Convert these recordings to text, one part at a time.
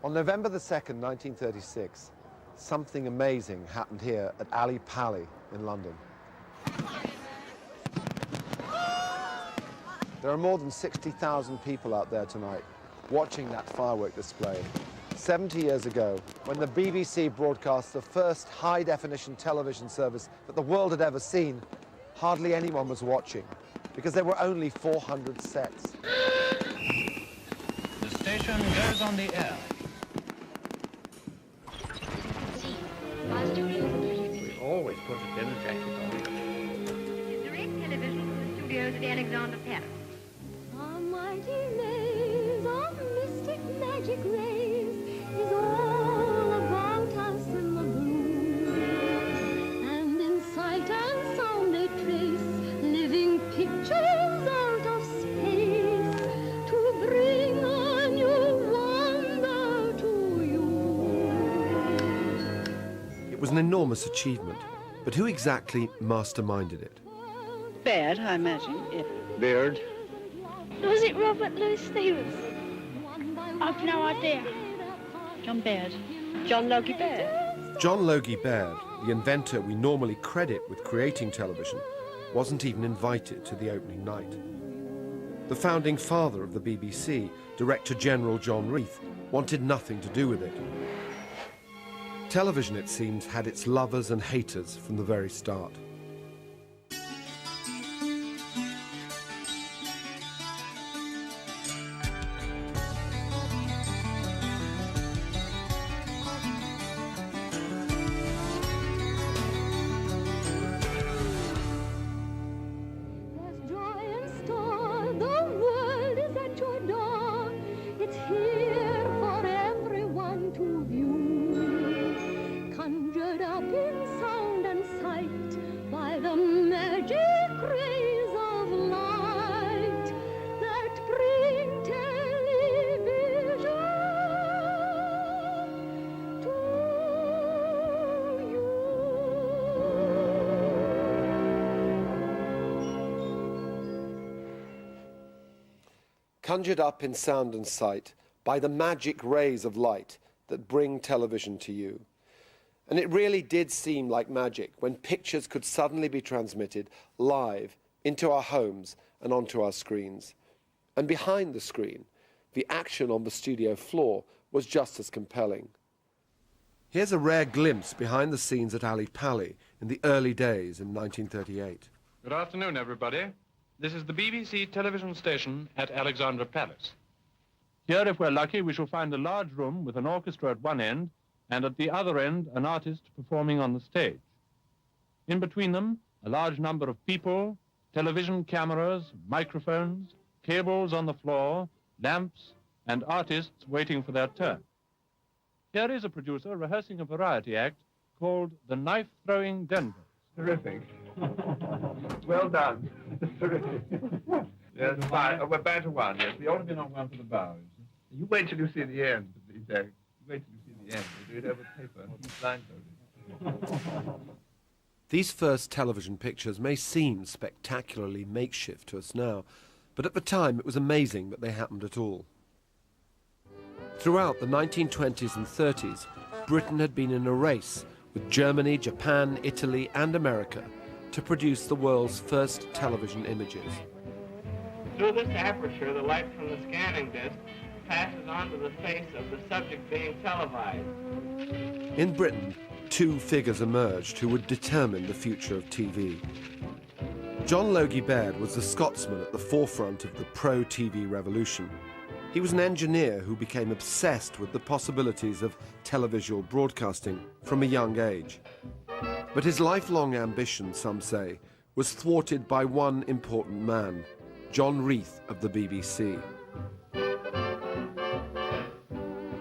On November the 2nd, 1936, something amazing happened here at Ali Pali in London. There are more than 60,000 people out there tonight watching that firework display. 70 years ago, when the BBC broadcast the first high-definition television service that the world had ever seen, hardly anyone was watching, because there were only 400 sets. The station goes on the air. We always put a dinner jacket on. Direct television from the studios at the Alexander Palace. A mighty maze of mystic magic rays is all about us in the blue. And in sight and sound they trace living pictures out of space to bring a new wonder to you. It was an enormous achievement, but who exactly masterminded it? Baird, I imagine. Beard. Was it Robert Louis Stevens? I've no idea. John Baird. John Logie Baird. John Logie Baird, the inventor we normally credit with creating television, wasn't even invited to the opening night. The founding father of the BBC, Director General John Reith, wanted nothing to do with it. Television, it seems, had its lovers and haters from the very start. There's joy in store, the world is at your door. It's here for everyone to view. Conjured up in sound and sight by the magic rays of light that bring television to you. Conjured up in sound and sight by the magic rays of light that bring television to you. And it really did seem like magic when pictures could suddenly be transmitted live into our homes and onto our screens. And behind the screen, the action on the studio floor was just as compelling. Here's a rare glimpse behind the scenes at Ali Pali in the early days in 1938. Good afternoon, everybody. This is the BBC television station at Alexandra Palace. Here, if we're lucky, we shall find a large room with an orchestra at one end, and at the other end, an artist performing on the stage. In between them, a large number of people, television cameras, microphones, cables on the floor, lamps, and artists waiting for their turn. Here is a producer rehearsing a variety act called The Knife-Throwing Denvers. Terrific. Well done. Terrific. Yes, fine. We're back to one, yes. We ought to be on one for the bows. You wait till you see the end, Wait till you see the end. We'll do it over paper. Blindfolded. These first television pictures may seem spectacularly makeshift to us now, but at the time it was amazing that they happened at all. Throughout the 1920s and 30s, Britain had been in a race with Germany, Japan, Italy and America to produce the world's first television images. Through this aperture, the light from the scanning disc passes onto the face of the subject being televised. In Britain, two figures emerged who would determine the future of TV. John Logie Baird was the Scotsman at the forefront of the pro-TV revolution. He was an engineer who became obsessed with the possibilities of televisual broadcasting from a young age. But his lifelong ambition, some say, was thwarted by one important man, John Reith of the BBC.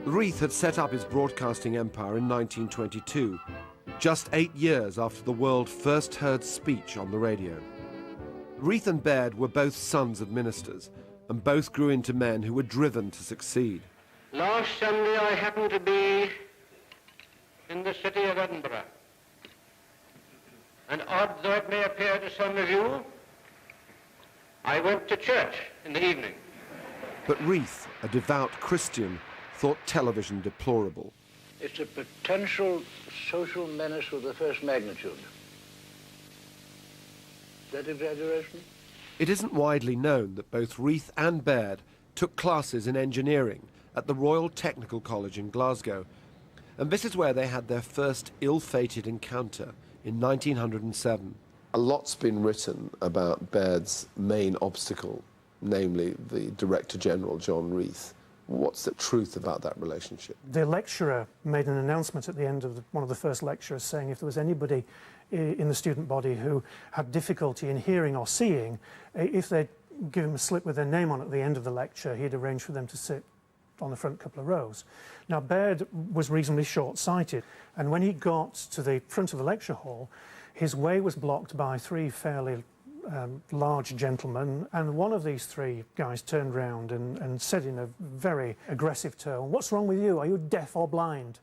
Reith had set up his broadcasting empire in 1922, just 8 years after the world first heard speech on the radio. Reith and Baird were both sons of ministers, and both grew into men who were driven to succeed. Last Sunday I happened to be in the city of Edinburgh. And odd though it may appear to some of you, I went to church in the evening. But Reith, a devout Christian, thought television deplorable. It's a potential social menace of the first magnitude. Is that exaggeration? It isn't widely known that both Reith and Baird took classes in engineering at the Royal Technical College in Glasgow, and this is where they had their first ill-fated encounter in 1907. A lot's been written about Baird's main obstacle, namely the Director General, John Reith. What's the truth about that relationship? The lecturer made an announcement at the end of one of the first lectures saying if there was anybody in the student body who had difficulty in hearing or seeing, if they'd give him a slip with their name on at the end of the lecture, he'd arrange for them to sit on the front couple of rows. Now, Baird was reasonably short-sighted, and when he got to the front of the lecture hall, his way was blocked by three fairly large gentlemen, and one of these three guys turned round and said in a very aggressive tone, "What's wrong with you? Are you deaf or blind?"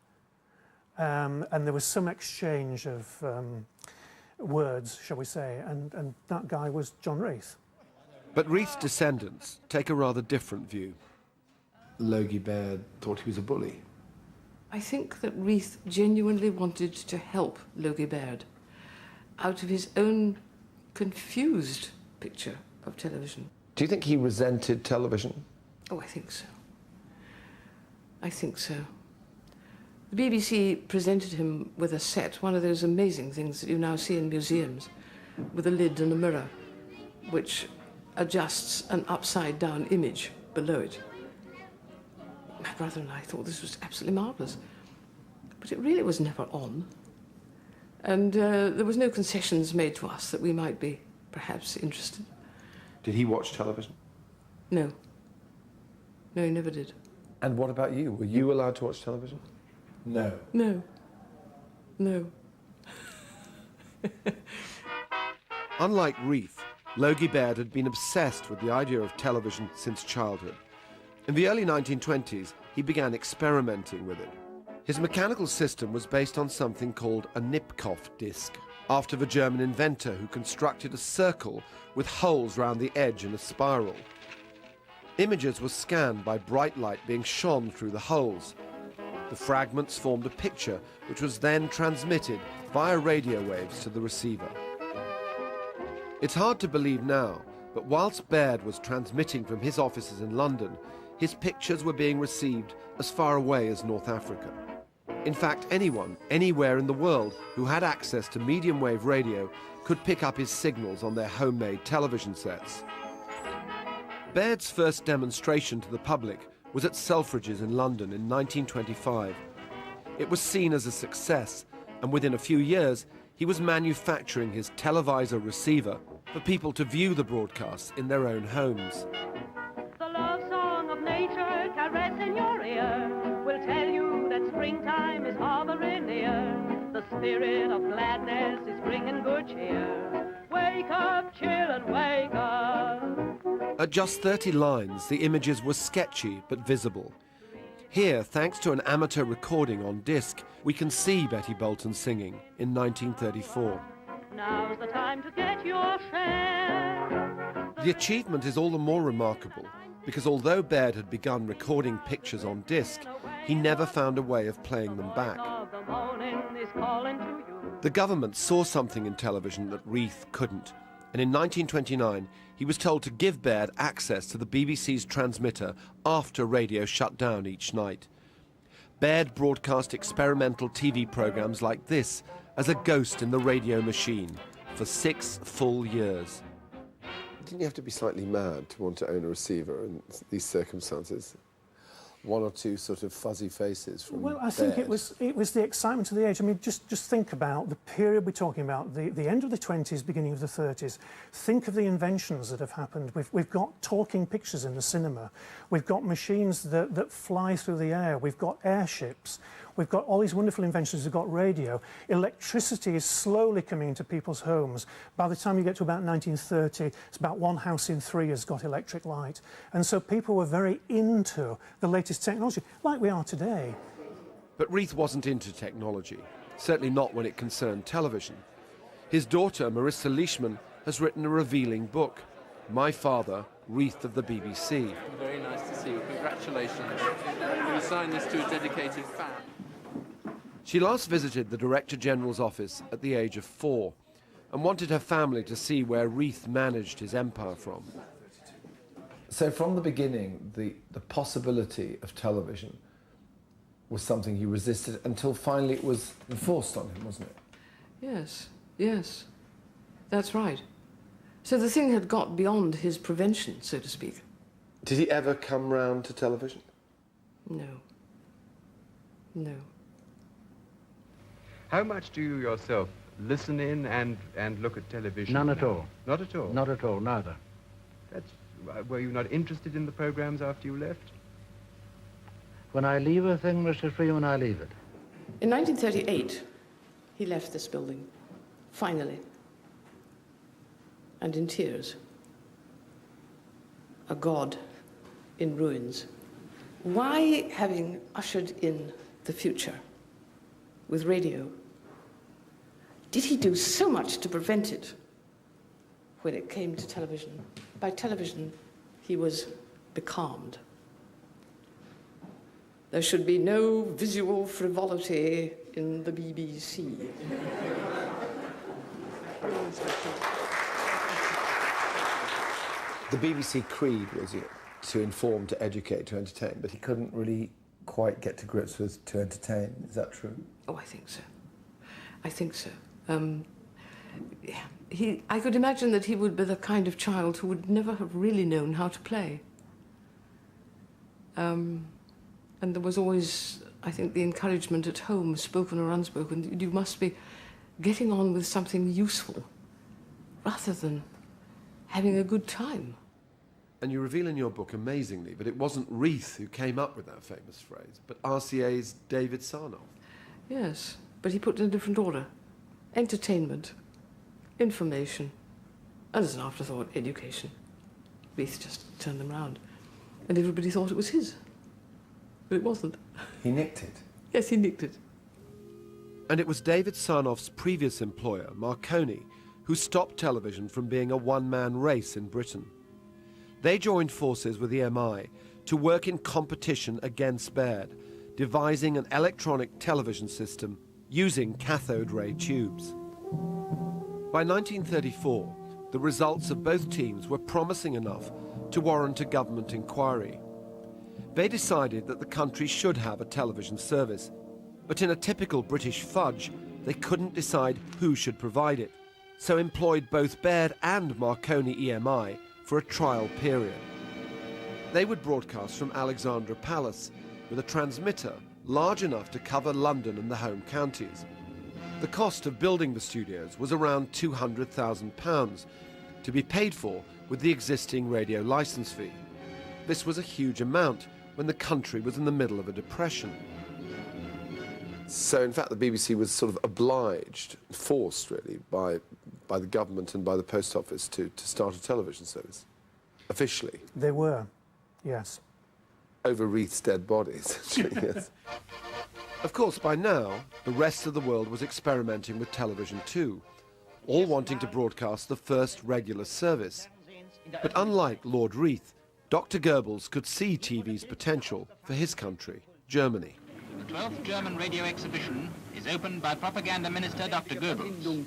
And there was some exchange of words, shall we say, and that guy was John Reith. But Reith's descendants take a rather different view. Logie Baird thought he was a bully. I think that Reith genuinely wanted to help Logie Baird out of his own confused picture of television. Do you think he resented television? Oh, I think so. I think so. The BBC presented him with a set, one of those amazing things that you now see in museums, with a lid and a mirror, which adjusts an upside-down image below it. My brother and I thought this was absolutely marvellous. But it really was never on. And there was no concessions made to us that we might be perhaps interested. Did he watch television? No. No, he never did. And what about you? Were you allowed to watch television? No. No. No. Unlike Reith, Logie Baird had been obsessed with the idea of television since childhood. In the early 1920s, he began experimenting with it. His mechanical system was based on something called a Nipkow disc, after the German inventor who constructed a circle with holes round the edge in a spiral. Images were scanned by bright light being shone through the holes. The fragments formed a picture which was then transmitted via radio waves to the receiver. It's hard to believe now, but whilst Baird was transmitting from his offices in London, his pictures were being received as far away as North Africa. In fact, anyone, anywhere in the world who had access to medium-wave radio could pick up his signals on their homemade television sets. Baird's first demonstration to the public was at Selfridge's in London in 1925. It was seen as a success, and within a few years, he was manufacturing his televisor receiver for people to view the broadcasts in their own homes. The love song of nature caressing your ear will tell you that springtime is hovering near. The spirit of gladness is bringing good cheer. Wake up, children, wake up. At just 30 lines, the images were sketchy but visible. Here, thanks to an amateur recording on disc, we can see Betty Bolton singing in 1934. Now's the time to get your share. The achievement is all the more remarkable because although Baird had begun recording pictures on disc, he never found a way of playing them back. The government saw something in television that Reith couldn't, and in 1929 he was told to give Baird access to the BBC's transmitter after radio shut down each night. Baird broadcast experimental TV programmes like this as a ghost in the radio machine for 6 full years. Didn't you have to be slightly mad to want to own a receiver in these circumstances? One or two sort of fuzzy faces from Well, I think it was the excitement of the age. I mean, just think about the period we're talking about, the end of the 20s, beginning of the 30s. Think of the inventions that have happened. We've got talking pictures in the cinema. We've got machines that fly through the air. We've got airships. We've got all these wonderful inventions. We've got radio. Electricity is slowly coming into people's homes. By the time you get to about 1930, it's about 1 house in 3 has got electric light. And so people were very into the latest technology, like we are today. But Reith wasn't into technology, certainly not when it concerned television. His daughter, Marissa Leishman, has written a revealing book, My Father, Reith of the BBC. Very nice to see you. Congratulations. assign this to a dedicated fan. She last visited the Director General's office at the age of 4 and wanted her family to see where Reith managed his empire from. So from the beginning, the possibility of television was something he resisted until finally it was enforced on him, wasn't it? Yes, yes, that's right. So the thing had got beyond his prevention, so to speak. Did he ever come round to television? No. No. How much do you yourself listen in and look at television? None at all. Not at all? Not at all, neither. Were you not interested in the programs after you left? When I leave a thing, Mr. Freeman, I leave it. In 1938, he left this building, finally, and in tears. A god in ruins. Why, having ushered in the future with radio, did he do so much to prevent it when it came to television? By television, he was becalmed. There should be no visual frivolity in the BBC. The BBC creed was to inform, to educate, to entertain, but he couldn't really quite get to grips with to entertain. Is that true? Oh, I think so. I think so. I could imagine that he would be the kind of child who would never have really known how to play. And there was always, I think, the encouragement at home, spoken or unspoken, you must be getting on with something useful rather than having a good time. And you reveal in your book, amazingly, that it wasn't Reith who came up with that famous phrase, but RCA's David Sarnoff. Yes, but he put it in a different order. Entertainment, information, and as an afterthought, education. Reith just turned them round. And everybody thought it was his. But it wasn't. He nicked it? Yes, he nicked it. And it was David Sarnoff's previous employer, Marconi, who stopped television from being a one-man race in Britain. They joined forces with EMI to work in competition against Baird, devising an electronic television system using cathode ray tubes. By 1934, the results of both teams were promising enough to warrant a government inquiry. They decided that the country should have a television service, but in a typical British fudge, they couldn't decide who should provide it, so employed both Baird and Marconi EMI for a trial period. They would broadcast from Alexandra Palace with a transmitter large enough to cover London and the home counties. The cost of building the studios was around £200,000, to be paid for with the existing radio license fee. This was a huge amount when the country was in the middle of a depression. So, in fact, the BBC was sort of obliged, forced, really, by the government and by the Post Office to start a television service, officially. They were, yes. Over Reith's dead bodies, yes. Of course, by now, the rest of the world was experimenting with television too, all wanting to broadcast the first regular service. But unlike Lord Reith, Dr. Goebbels could see TV's potential for his country, Germany. The 12th German radio exhibition is opened by Propaganda Minister Dr. Goebbels.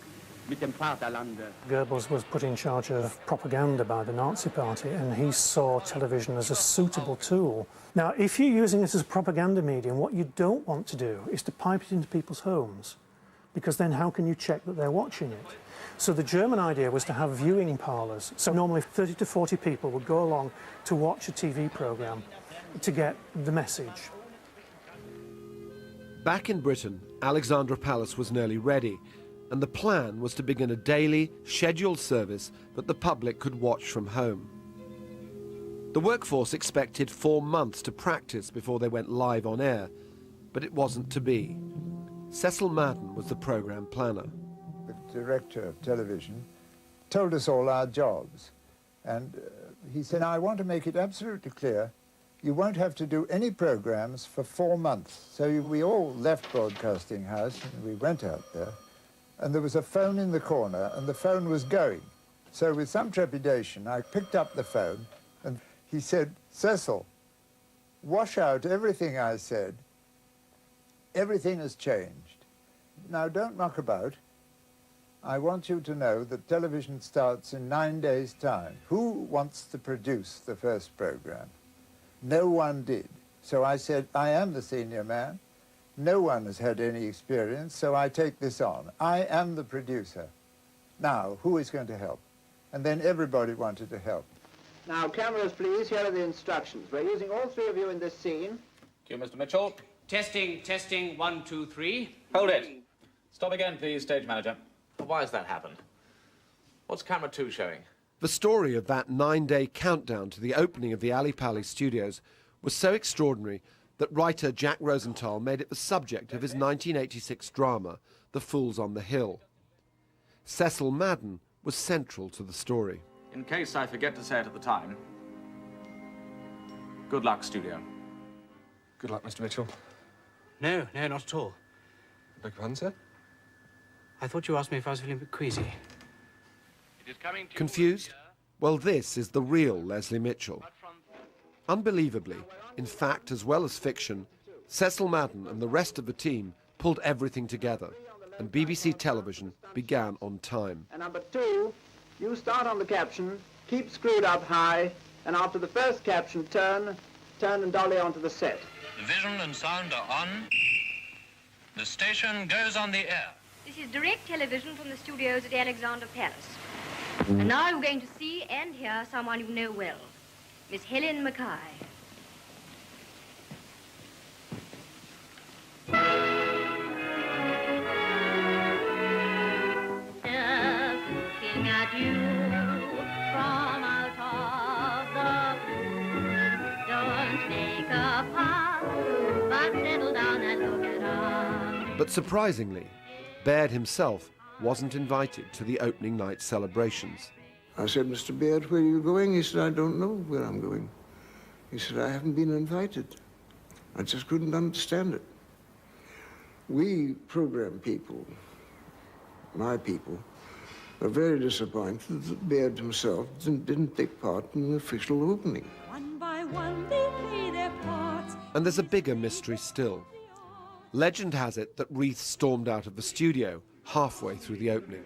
Goebbels was put in charge of propaganda by the Nazi Party, and he saw television as a suitable tool. Now, if you're using it as a propaganda medium, what you don't want to do is to pipe it into people's homes, because then how can you check that they're watching it? So the German idea was to have viewing parlours. So normally 30 to 40 people would go along to watch a TV programme to get the message. Back in Britain, Alexandra Palace was nearly ready, and the plan was to begin a daily, scheduled service that the public could watch from home. The workforce expected 4 months to practice before they went live on air, but it wasn't to be. Cecil Madden was the programme planner. The director of television told us all our jobs, and he said, I want to make it absolutely clear you won't have to do any programs for 4 months. So we all left Broadcasting House and we went out there, and there was a phone in the corner and the phone was going. So with some trepidation, I picked up the phone and he said, Cecil, wash out everything I said. Everything has changed. Now, don't muck about. I want you to know that television starts in 9 days' time. Who wants to produce the first program? No one did. So I said, I am the senior man. No one has had any experience, so I take this on. I am the producer. Now, who is going to help? And then everybody wanted to help. Now, cameras, please. Here are the instructions. We're using all three of you in this scene. Cue, Mr. Mitchell. Testing, 1, 2, 3. Hold it. Stop again, please, stage manager. Why has that happened? What's camera 2 showing? The story of that 9-day countdown to the opening of the Ali Pali studios was so extraordinary that writer Jack Rosenthal made it the subject of his 1986 drama, The Fools on the Hill. Cecil Madden was central to the story. In case I forget to say it at the time, good luck, studio. Good luck, Mr. Mitchell. No, not at all. Beg your pardon, sir? I thought you asked me if I was feeling a bit queasy. Confused? Well, this is the real Leslie Mitchell. Unbelievably, in fact as well as fiction, Cecil Madden and the rest of the team pulled everything together, and BBC Television began on time. And number 2, you start on the caption, keep screwed up high, and after the first caption, turn and dolly onto the set. The vision and sound are on. The station goes on the air. This is direct television from the studios at Alexander Palace. And now you're going to see and hear someone you know well, Miss Helen Mackay. Looking at you from out of the blue. Don't make a fuss, but settle down and look at us. But surprisingly, Baird himself wasn't invited to the opening night celebrations. I said, Mr. Baird, where are you going? He said, I don't know where I'm going. He said, I haven't been invited. I just couldn't understand it. We program people, my people, are very disappointed that Baird himself didn't take part in the official opening. One by one they play their parts. And there's a bigger mystery still. Legend has it that Reith stormed out of the studio halfway through the opening.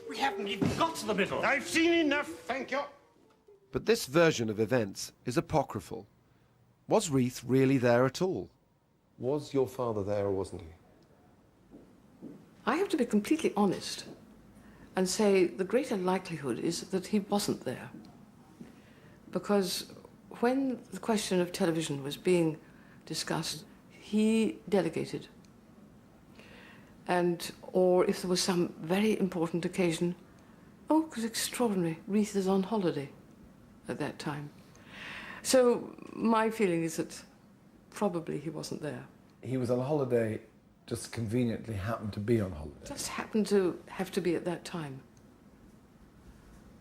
We haven't even got to the middle. I've seen enough, thank you. But this version of events is apocryphal. Was Reith really there at all? Was your father there or wasn't he? I have to be completely honest and say the greater likelihood is that he wasn't there. Because when the question of television was being discussed, he delegated. Or if there was some very important occasion, oh, it was extraordinary, Reith is on holiday at that time. So my feeling is that probably he wasn't there. He was on holiday, just conveniently happened to be on holiday. Just happened to have to be at that time.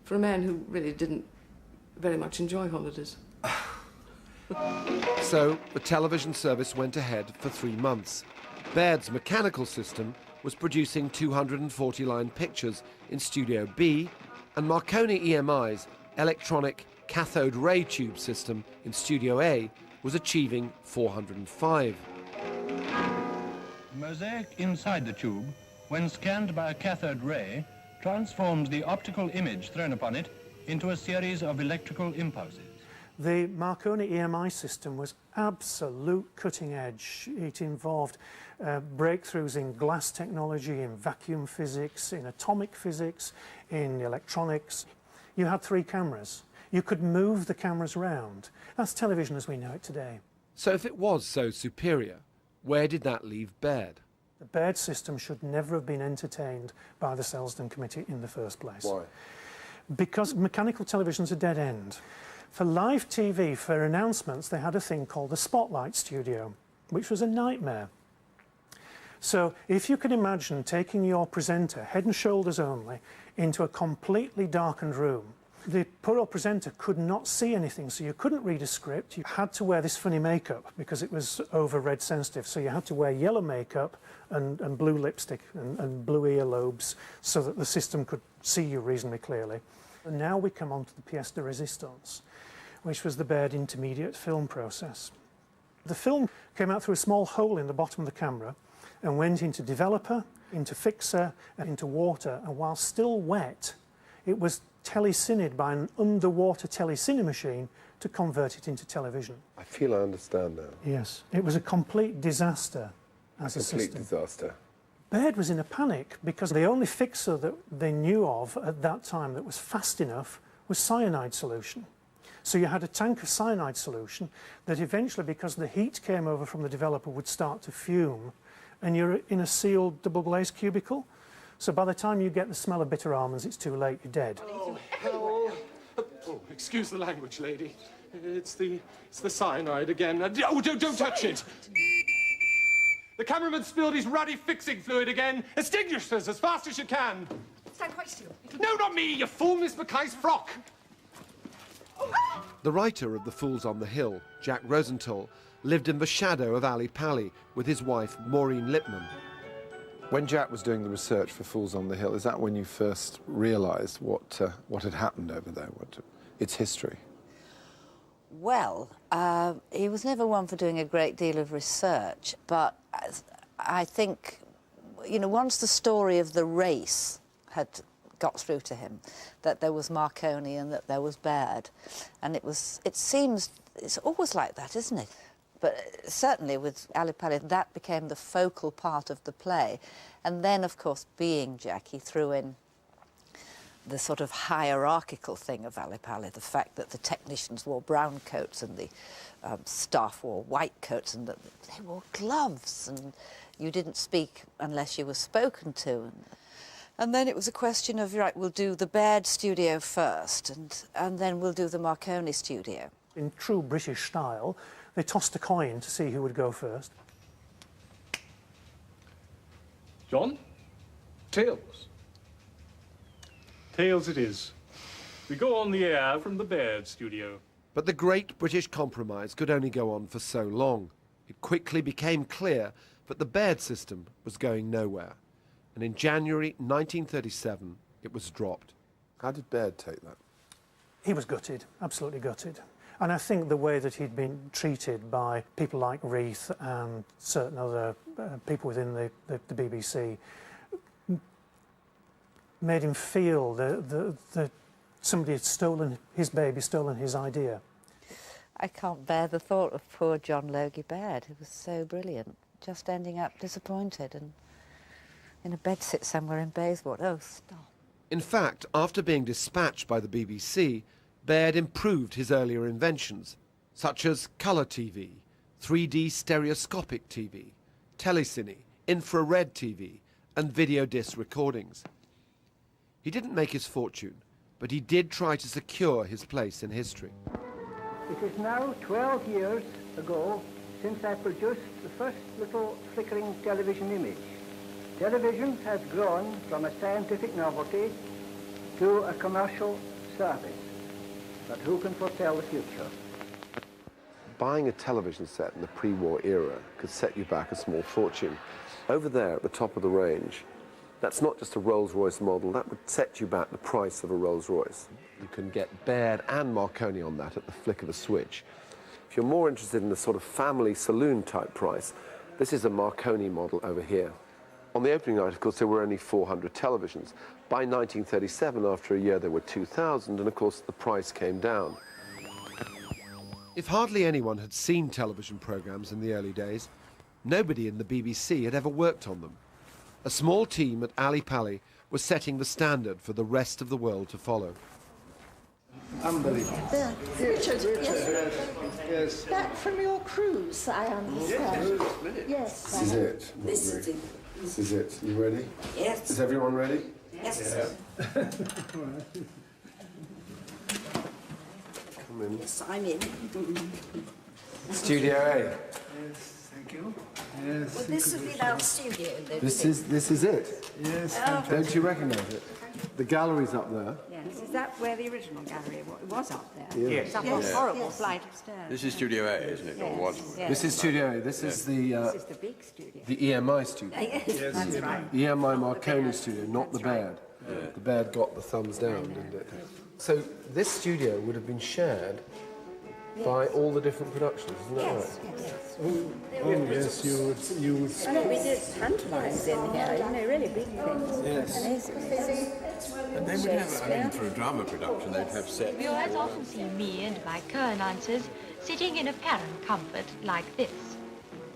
For a man who really didn't very much enjoy holidays. So the television service went ahead for 3 months. Baird's mechanical system was producing 240-line pictures in Studio B, and Marconi EMI's electronic cathode ray tube system in Studio A was achieving 405. The mosaic inside the tube, when scanned by a cathode ray, transforms the optical image thrown upon it into a series of electrical impulses. The Marconi EMI system was absolute cutting edge. It involved breakthroughs in glass technology, in vacuum physics, in atomic physics, in electronics. You had 3 cameras. You could move the cameras around. That's television as we know it today. So if it was so superior, where did that leave Baird? The Baird system should never have been entertained by the Selsdon Committee in the first place. Why? Because mechanical television's a dead end. For live TV, for announcements, they had a thing called the Spotlight Studio, which was a nightmare. So if you could imagine taking your presenter, head and shoulders only, into a completely darkened room, the poor old presenter could not see anything, so you couldn't read a script. You had to wear this funny makeup because it was over-red sensitive, so you had to wear yellow makeup and blue lipstick and blue earlobes so that the system could see you reasonably clearly. And now we come on to the pièce de résistance, which was the Baird intermediate film process. The film came out through a small hole in the bottom of the camera and went into developer, into fixer, and into water, and while still wet, it was telecined by an underwater telecine machine to convert it into television. I feel I understand now. Yes, it was a complete disaster as a system. Complete disaster. Baird was in a panic because the only fixer that they knew of at that time that was fast enough was cyanide solution. So you had a tank of cyanide solution that eventually, because the heat came over from the developer, would start to fume, and you're in a sealed double-glazed cubicle. So by the time you get the smell of bitter almonds, it's too late, you're dead. Oh, hell. Oh, excuse the language, lady. It's the cyanide again. Oh, don't touch it. The cameraman spilled his ruddy fixing fluid again. Extinguish this as fast as you can. Stand quite still. No, not me, you fool, Miss Mackay's frock. The writer of The Fools on the Hill, Jack Rosenthal, lived in the shadow of Ali Pali with his wife, Maureen Lipman. When Jack was doing the research for Fools on the Hill, is that when you first realised what had happened over there, its history? Well, he was never one for doing a great deal of research, but I think, you know, once the story of the race had got through to him, that there was Marconi and that there was Baird, and it seems, it's always like that, isn't it? But certainly with Ali Pali, that became the focal part of the play. And then, of course, being Jack, he threw in the sort of hierarchical thing of Ali Pali, the fact that the technicians wore brown coats and the staff wore white coats, and that they wore gloves, and you didn't speak unless you were spoken to. And then it was a question of, right, we'll do the Baird studio first, and then we'll do the Marconi studio. In true British style, they tossed a coin to see who would go first. John? Tails. Tails it is. We go on the air from the Baird studio. But the great British compromise could only go on for so long. It quickly became clear that the Baird system was going nowhere. And in January 1937, it was dropped. How did Baird take that? He was gutted, absolutely gutted. And I think the way that he'd been treated by people like Reith and certain other people within the BBC made him feel that somebody had stolen his baby, stolen his idea. I can't bear the thought of poor John Logie Baird, who was so brilliant, just ending up disappointed and in a bedsit somewhere in Bayswater. Oh, stop. In fact, after being dispatched by the BBC, Baird improved his earlier inventions, such as colour TV, 3D stereoscopic TV, telecine, infrared TV, and video disc recordings. He didn't make his fortune, but he did try to secure his place in history. It is now 12 years ago since I produced the first little flickering television image. Television has grown from a scientific novelty to a commercial service. But who can foretell the future? Buying a television set in the pre-war era could set you back a small fortune. Over there at the top of the range, that's not just a Rolls-Royce model, that would set you back the price of a Rolls-Royce. You can get Baird and Marconi on that at the flick of a switch. If you're more interested in the sort of family saloon type price, this is a Marconi model over here. On the opening night, of course, there were only 400 televisions. By 1937, after a year, there were 2,000, and of course, the price came down. If hardly anyone had seen television programs in the early days, nobody in the BBC had ever worked on them. A small team at Ali Pali was setting the standard for the rest of the world to follow. Unbelievable. Richard, yes. Back from your cruise, I understand. Yes. This is it. This is it. This is it. You ready? Yes. Is everyone ready? Yes. Yeah. Come in. Yes, I'm in. Studio A. Yes, thank you. Yes. Well, this has been our studio. This is it. Yes. Don't you recognise it? The gallery's up there. Yes, is that where the original gallery was up there? Yeah. It's up Yes. a horrible flight of stairs. This is Studio A, isn't it? Yes. Or was? Yes. This is Studio A. This is the This is the big studio. the EMI studio. Yes, that's right. EMI Marconi studio, not the Baird. The Baird got the thumbs down, didn't it? So this studio would have been shared by all the different productions, isn't that right? Yes. Yes, you would I know we did pantomimes in here, you know, really big things. Yes. Amazing. And they would have, I mean, for a drama production, they'd have sets. Viewers often see me and my co-announcers sitting in apparent comfort like this.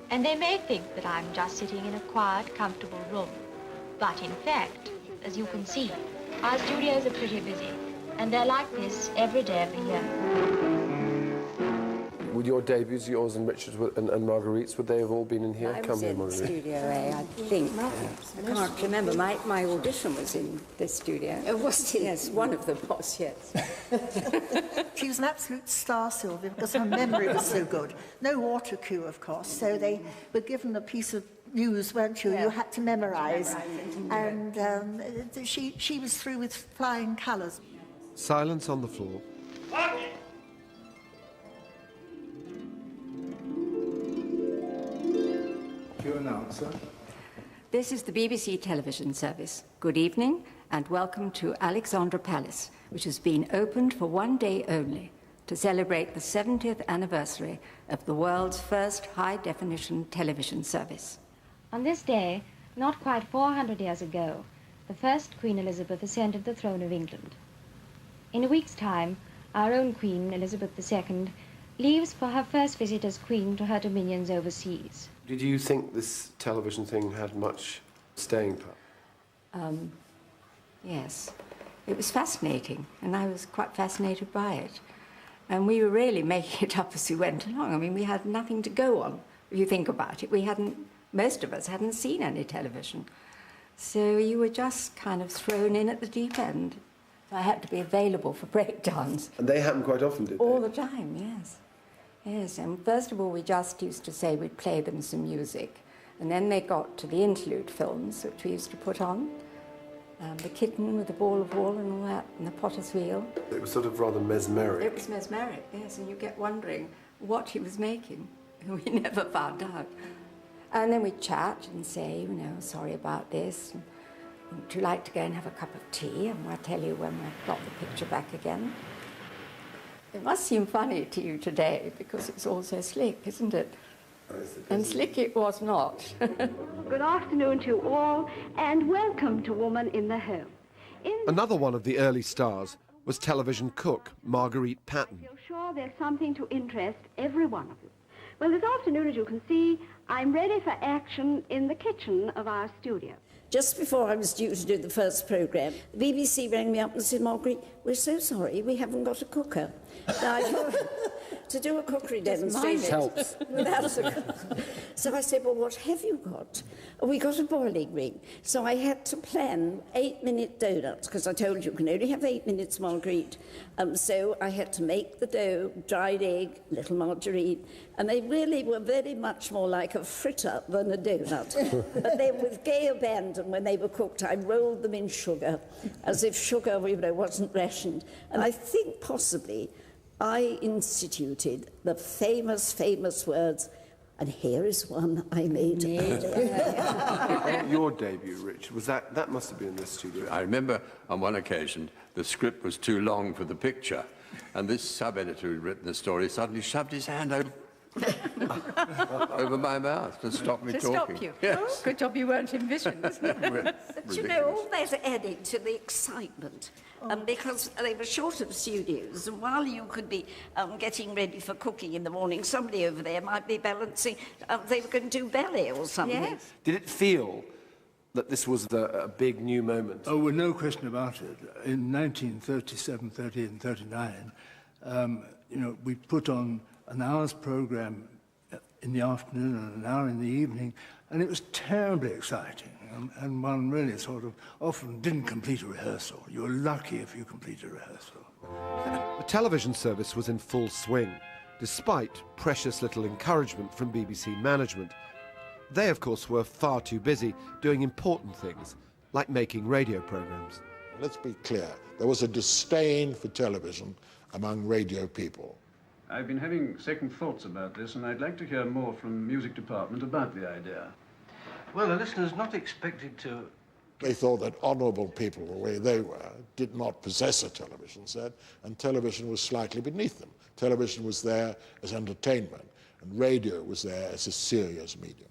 And they may think that I'm just sitting in a quiet, comfortable room. But in fact, as you can see, our studios are pretty busy. And they're like this every day of the year. Would your debuts, yours and Richard's and Marguerite's, would they have all been in here? I Come was here, in Marguerite. Studio A, I think. I can't remember. My audition was in this studio. Oh, was it? Yes, one of them was, yes. She was an absolute star, Sylvia, because her memory was so good. No water cue, of course, so they were given a piece of news, weren't you? Yeah. You had to memorise. And she was through with flying colours. Silence on the floor. Cue announcer. This is the BBC television service. Good evening and welcome to Alexandra Palace, which has been opened for one day only to celebrate the 70th anniversary of the world's first high-definition television service. On this day, not quite 400 years ago, the first Queen Elizabeth ascended the throne of England. In a week's time, our own Queen, Elizabeth II, leaves for her first visit as Queen to her dominions overseas. Did you think this television thing had much staying power? Yes. It was fascinating, and I was quite fascinated by it. And we were really making it up as we went along. I mean, we had nothing to go on, if you think about it. Most of us hadn't seen any television. So you were just kind of thrown in at the deep end. I had to be available for breakdowns. And they happen quite often, did they? All the time, yes. Yes, and first of all, we just used to say we'd play them some music. And then they got to the interlude films, which we used to put on. The kitten with the ball of wool and all that, and the potter's wheel. It was sort of rather mesmeric. It was mesmeric, yes, and you get wondering what he was making. We never found out. And then we'd chat and say, you know, sorry about this. Would you like to go and have a cup of tea? And we'll tell you when we've got the picture back again. It must seem funny to you today because it's all so slick, isn't it? And slick it was not. Good afternoon to all, and welcome to Woman in the Home. Another one of the early stars was television cook Marguerite Patton. I feel sure there's something to interest every one of you. Well, this afternoon, as you can see, I'm ready for action in the kitchen of our studio. Just before I was due to do the first programme, the BBC rang me up and said, Marguerite, we're so sorry, we haven't got a cooker. Now, to do a cookery demonstration. Helps. So I said, well, what have you got? Oh, we got a boiling ring. So I had to plan 8-minute donuts, because I told you can only have 8 minutes, Marguerite. So I had to make the dough, dried egg, little margarine, and they really were very much more like a fritter than a donut. But then with gay abandon, when they were cooked, I rolled them in sugar, as if sugar, you know, wasn't rationed. And I think possibly I instituted the famous words, and here is one I made. Your debut, Rich, was that must have been in this studio. I remember on one occasion the script was too long for the picture, and this sub-editor who'd written the story suddenly shoved his hand over my mouth to stop me talking. To stop you? Yes. Good job you weren't envisioned, isn't it? But you know, all that added to the excitement. Because they were short of studios, and while you could be getting ready for cooking in the morning, somebody over there might be balancing, they were going to do ballet or something. Yes. Did it feel that this was a big new moment? Oh, well, no question about it. In 1937, 30 and 39, you know, we put on an hour's programme in the afternoon and an hour in the evening, and it was terribly exciting. And one really sort of often didn't complete a rehearsal. You were lucky if you completed a rehearsal. The television service was in full swing, despite precious little encouragement from BBC management. They, of course, were far too busy doing important things, like making radio programmes. Let's be clear, there was a disdain for television among radio people. I've been having second thoughts about this, and I'd like to hear more from the music department about the idea. Well, the listener's not expected to They thought that honourable people, the way they were, did not possess a television set, and television was slightly beneath them. Television was there as entertainment, and radio was there as a serious medium.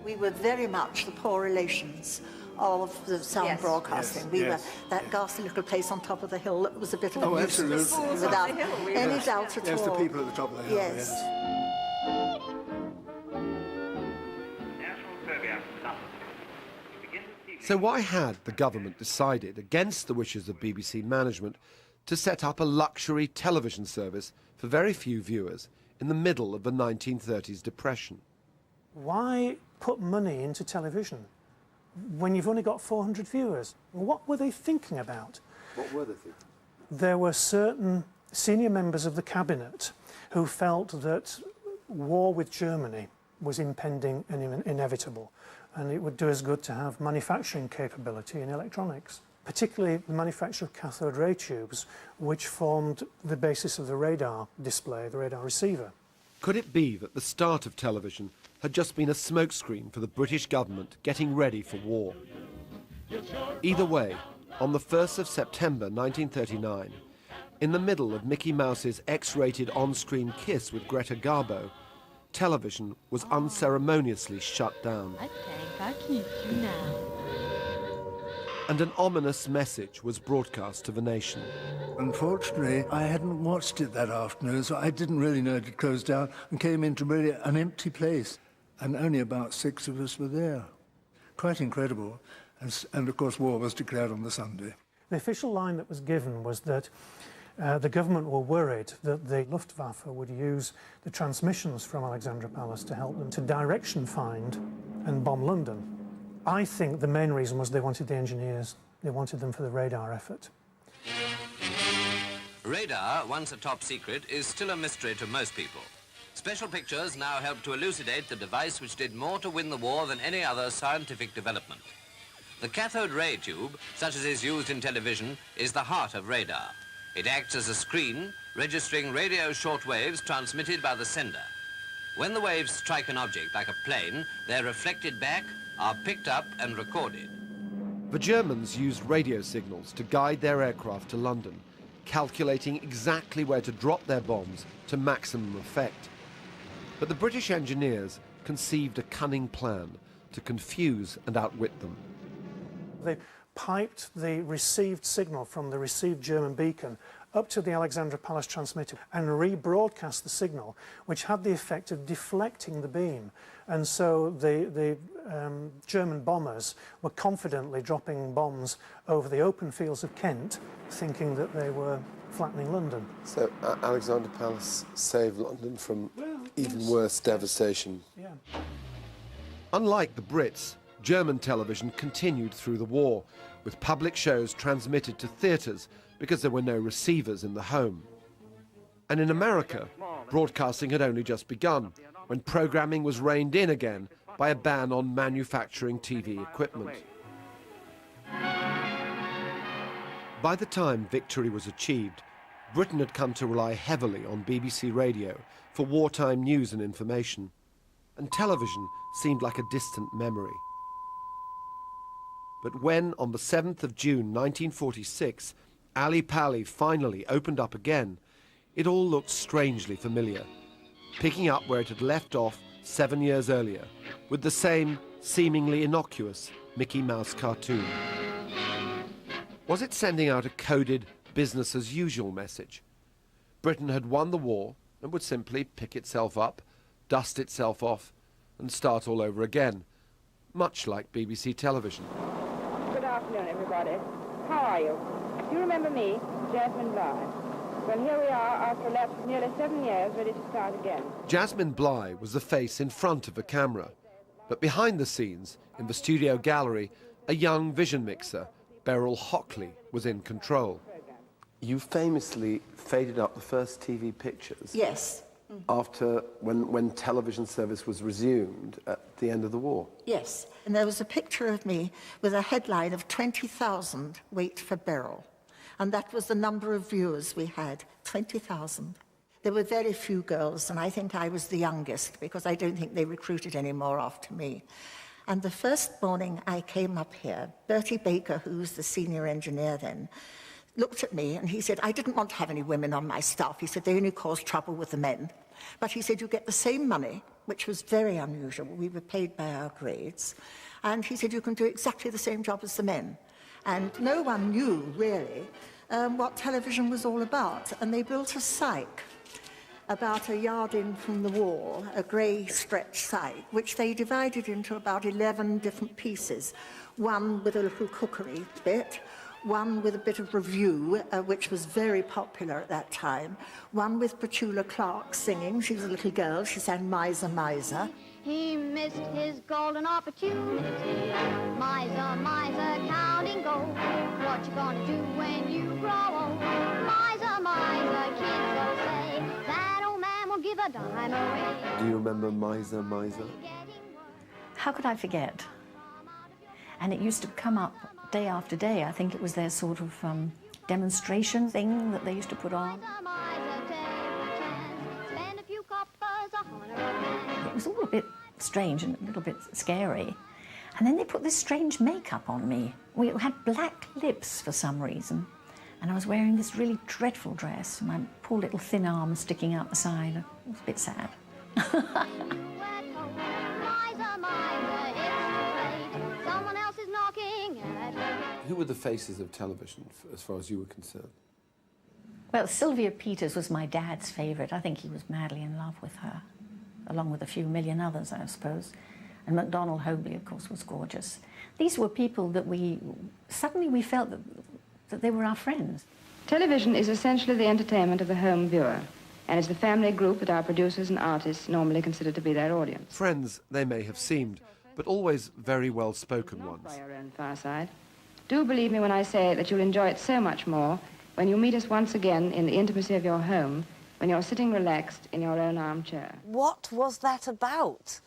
We were very much the poor relations of the sound broadcasting. Yes, we yes. were that ghastly little place on top of the hill that was a bit of a Oh, nuisance absolutely. without any doubt at all. Yes, the people at the top of the hill, yes. So why had the government decided, against the wishes of BBC management, to set up a luxury television service for very few viewers in the middle of the 1930s depression? Why put money into television when you've only got 400 viewers? What were they thinking about? What were they thinking? There were certain senior members of the cabinet who felt that war with Germany was impending and inevitable, and it would do us good to have manufacturing capability in electronics, particularly the manufacture of cathode ray tubes, which formed the basis of the radar display, the radar receiver. Could it be that the start of television had just been a smokescreen for the British government getting ready for war? Either way, on the 1st of September 1939, in the middle of Mickey Mouse's X-rated on-screen kiss with Greta Garbo, television was unceremoniously shut down. I think I'll keep you now. And an ominous message was broadcast to the nation. Unfortunately, I hadn't watched it that afternoon, so I didn't really know it had closed down and came into really an empty place. And only about 6 of us were there. Quite incredible. And of course, war was declared on the Sunday. The official line that was given was that the government were worried that the Luftwaffe would use the transmissions from Alexandra Palace to help them to direction find and bomb London. I think the main reason was they wanted the engineers. They wanted them for the radar effort. Radar, once a top secret, is still a mystery to most people. Special pictures now help to elucidate the device which did more to win the war than any other scientific development. The cathode ray tube, such as is used in television, is the heart of radar. It acts as a screen, registering radio short waves transmitted by the sender. When the waves strike an object like a plane, they're reflected back, are picked up and recorded. The Germans used radio signals to guide their aircraft to London, calculating exactly where to drop their bombs to maximum effect. But the British engineers conceived a cunning plan to confuse and outwit them. They piped the received signal from the received German beacon up to the Alexandra Palace transmitter and rebroadcast the signal, which had the effect of deflecting the beam. And so the German bombers were confidently dropping bombs over the open fields of Kent, thinking that they were flattening London. So Alexandra Palace saved London from even worse devastation. Yeah. Unlike the Brits, German television continued through the war, with public shows transmitted to theatres because there were no receivers in the home. And in America, broadcasting had only just begun, when programming was reined in again by a ban on manufacturing TV equipment. By the time victory was achieved, Britain had come to rely heavily on BBC Radio for wartime news and information, and television seemed like a distant memory. But when, on the 7th of June 1946, Ali Pali finally opened up again, it all looked strangely familiar, picking up where it had left off 7 years earlier, with the same seemingly innocuous Mickey Mouse cartoon. Was it sending out a coded business-as-usual message? Britain had won the war and would simply pick itself up, dust itself off, and start all over again, much like BBC television. Good afternoon, everybody. How are you? Do you remember me, Jasmine Bligh? Well, here we are after a lapse of nearly 7 years, ready to start again. Jasmine Bligh was the face in front of the camera, but behind the scenes, in the studio gallery, a young vision mixer, Beryl Hockley, was in control. You famously faded up the first TV pictures. Yes. After, when television service was resumed at the end of the war. Yes. And there was a picture of me with a headline of 20,000 wait for Beryl. And that was the number of viewers we had, 20,000. There were very few girls, and I think I was the youngest because I don't think they recruited any more after me. And the first morning I came up here, Bertie Baker, who was the senior engineer then, looked at me and he said, I didn't want to have any women on my staff. He said, they only cause trouble with the men. But he said, you get the same money, which was very unusual. We were paid by our grades. And he said, you can do exactly the same job as the men. And no one knew, really, what television was all about. And they built a cyc about a yard in from the wall, a grey stretch cyc, which they divided into about 11 different pieces. One with a little cookery bit, one with a bit of review, which was very popular at that time, one with Petula Clark singing. She was a little girl. She sang Miser, Miser. He missed his golden opportunity. Miser, miser, counting gold. What you gonna do when you grow old? Miser, miser, kids all say that old man will give a dime away. Do you remember Miser, Miser? How could I forget? And it used to come up day after day. I think it was their sort of demonstration thing that they used to put on. It was all a bit strange and a little bit scary. And then they put this strange makeup on me. We had black lips for some reason. And I was wearing this really dreadful dress, my poor little thin arm sticking out the side. It was a bit sad. Who were the faces of television, as far as you were concerned? Well, Sylvia Peters was my dad's favourite. I think he was madly in love with her, along with a few million others, I suppose. And MacDonald Hobley, of course, was gorgeous. These were people that suddenly we felt that they were our friends. Television is essentially the entertainment of the home viewer, and is the family group that our producers and artists normally consider to be their audience. Friends they may have seemed, but always very well-spoken ones. By your own fireside. Do believe me when I say that you'll enjoy it so much more when you meet us once again in the intimacy of your home, when you're sitting relaxed in your own armchair. What was that about?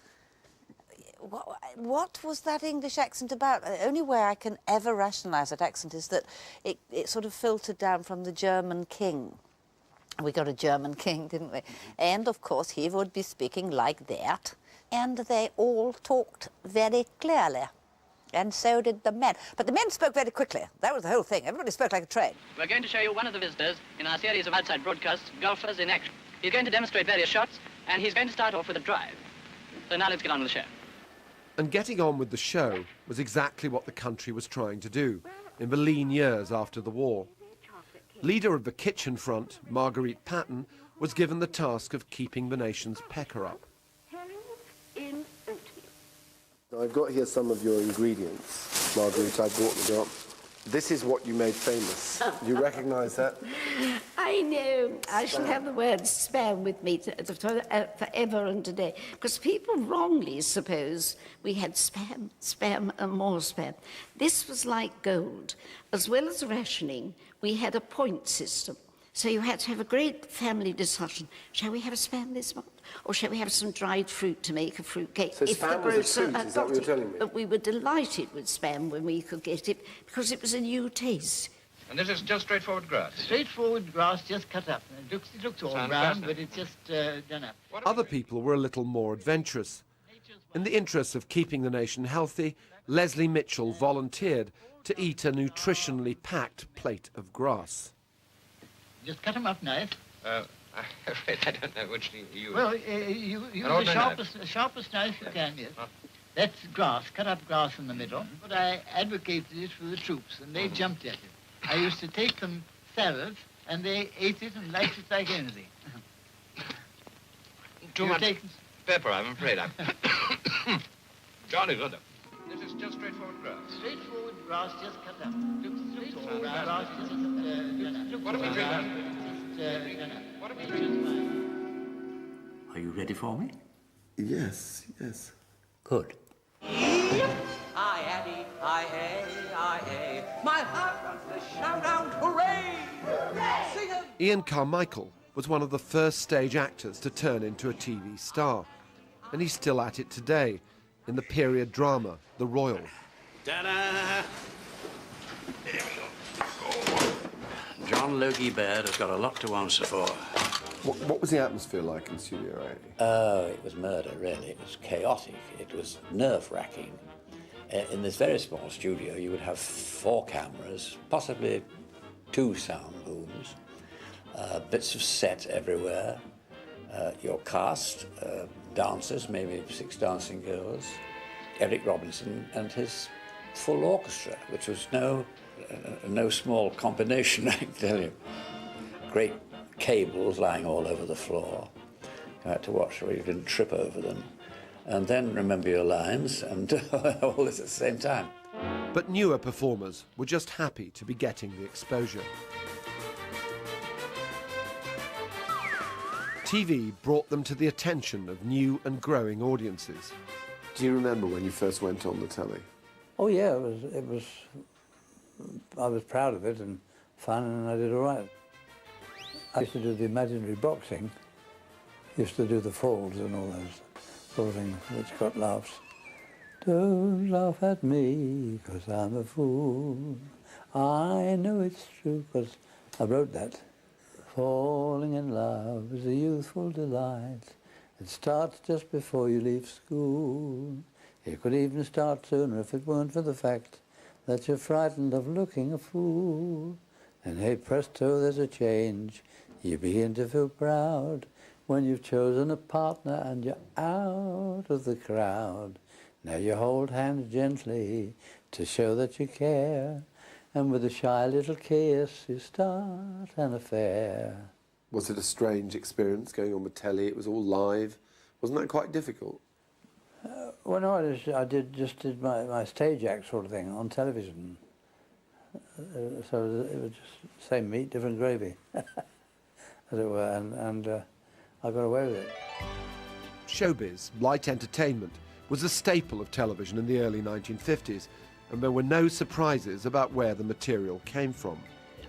What was that English accent about? The only way I can ever rationalise that accent is that it sort of filtered down from the German king. We got a German king, didn't we? And, of course, he would be speaking like that. And they all talked very clearly. And so did the men. But the men spoke very quickly. That was the whole thing. Everybody spoke like a train. We're going to show you one of the visitors in our series of outside broadcasts, Golfers in Action. He's going to demonstrate various shots, and he's going to start off with a drive. So now let's get on with the show. And getting on with the show was exactly what the country was trying to do in the lean years after the war. Leader of the kitchen front, Marguerite Patton, was given the task of keeping the nation's pecker up. I've got here some of your ingredients, Marguerite. I brought them up. This is what you made famous. You recognise that? I know. I shall have the word spam with me forever and today, because people wrongly suppose we had spam, and more spam. This was like gold. As well as rationing, we had a point system. So you had to have a great family discussion. Shall we have a spam this month? Or shall we have some dried fruit to make a fruit cake? So spam was a treat, is that what you're telling me? But we were delighted with spam when we could get it, because it was a new taste. And this is just straightforward grass? Straightforward grass, just cut up. It looks all brown, but it's just done up. Other people were a little more adventurous. In the interests of keeping the nation healthy, Leslie Mitchell volunteered to eat a nutritionally packed plate of grass. Just cut them up nice. I'm afraid I don't know which you use. Well, you use the sharpest knife you can, yes. That's grass, cut up grass in the middle. But I advocated it for the troops, and they jumped at it. I used to take them salads, and they ate it and liked it like anything. Too much pepper, I'm afraid. Johnny, look. This is just straightforward grass. Straightforward grass, just cut up. Looks all grass, just done up. What have we done? What have we done? Are you ready for me? Yes, yes. Good. I Annie, I my heart wants to shout out hooray! Hooray! Ian Carmichael was one of the first stage actors to turn into a TV star, and he's still at it today in the period drama The Royal. Ta-da! There we go. John Logie Baird has got a lot to answer for. What was the atmosphere like in Studio 80? Oh, it was murder, really. It was chaotic. It was nerve-wracking. In this very small studio, you would have 4 cameras, possibly 2 sound booms, bits of set everywhere, your cast, dancers, maybe 6 dancing girls, Eric Robinson and his full orchestra, which was no small combination, I can tell you. Great cables lying all over the floor. You had to watch so you didn't trip over them. And then remember your lines and all this at the same time. But newer performers were just happy to be getting the exposure. TV brought them to the attention of new and growing audiences. Do you remember when you first went on the telly? Oh yeah, I was proud of it and fun, and I did all right. I used to do the imaginary boxing, used to do the falls and all those sort of things, which got laughs. Don't laugh at me, 'cause I'm a fool. I know it's true, 'cause I wrote that. Falling in love is a youthful delight. It starts just before you leave school. It could even start sooner if it weren't for the fact that you're frightened of looking a fool. And hey presto, there's a change. You begin to feel proud when you've chosen a partner and you're out of the crowd. Now you hold hands gently to show that you care, and with a shy little kiss you start an affair. Was it a strange experience going on the telly? It was all live. Wasn't that quite difficult? Well, no, I just did my stage act sort of thing on television. So it was just same meat, different gravy, as it were, and I got away with it. Showbiz, light entertainment, was a staple of television in the early 1950s, and there were no surprises about where the material came from.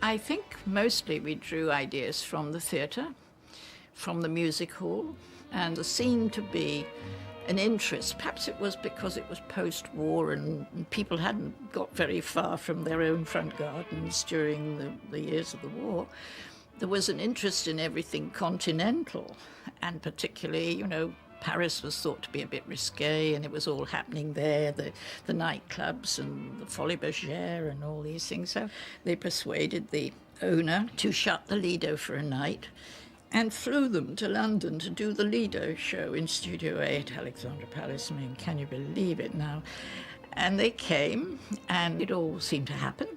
I think mostly we drew ideas from the theatre, from the music hall, and there seemed to be an interest. Perhaps it was because it was post-war and people hadn't got very far from their own front gardens during the years of the war. There was an interest in everything continental, and particularly, you know, Paris was thought to be a bit risque, and it was all happening there, the nightclubs and the Folies Bergère and all these things. So they persuaded the owner to shut the Lido for a night and flew them to London to do the Lido show in Studio 8, Alexandra Palace. I mean, can you believe it now? And they came, and it all seemed to happen.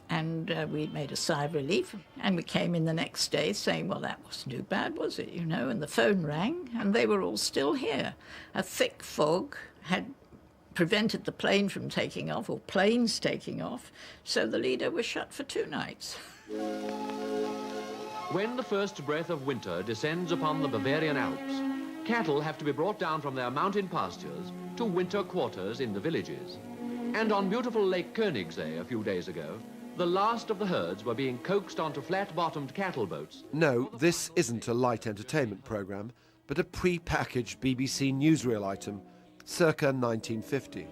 And we made a sigh of relief, and we came in the next day saying, well, that wasn't too bad, was it, you know? And the phone rang, and they were all still here. A thick fog had prevented the plane from taking off, or planes taking off, so the Lido was shut for 2 nights. When the first breath of winter descends upon the Bavarian Alps, cattle have to be brought down from their mountain pastures to winter quarters in the villages. And on beautiful Lake Königssee a few days ago, the last of the herds were being coaxed onto flat-bottomed cattle boats. No, this isn't a light entertainment programme, but a pre-packaged BBC newsreel item, circa 1950.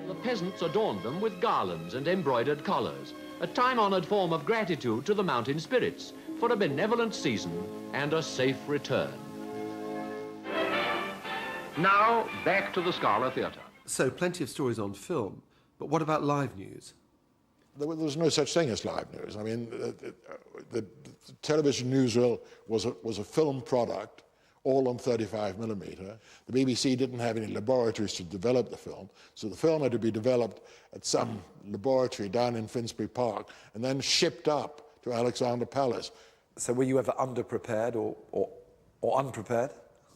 The peasants adorned them with garlands and embroidered collars, a time-honoured form of gratitude to the mountain spirits for a benevolent season and a safe return. Now, back to the Scala Theatre. So, plenty of stories on film, but what about live news? There was no such thing as live news. I mean, the television newsreel was a film product, all on 35mm. The BBC didn't have any laboratories to develop the film, so the film had to be developed at some laboratory down in Finsbury Park and then shipped up to Alexandra Palace. So were you ever underprepared or unprepared?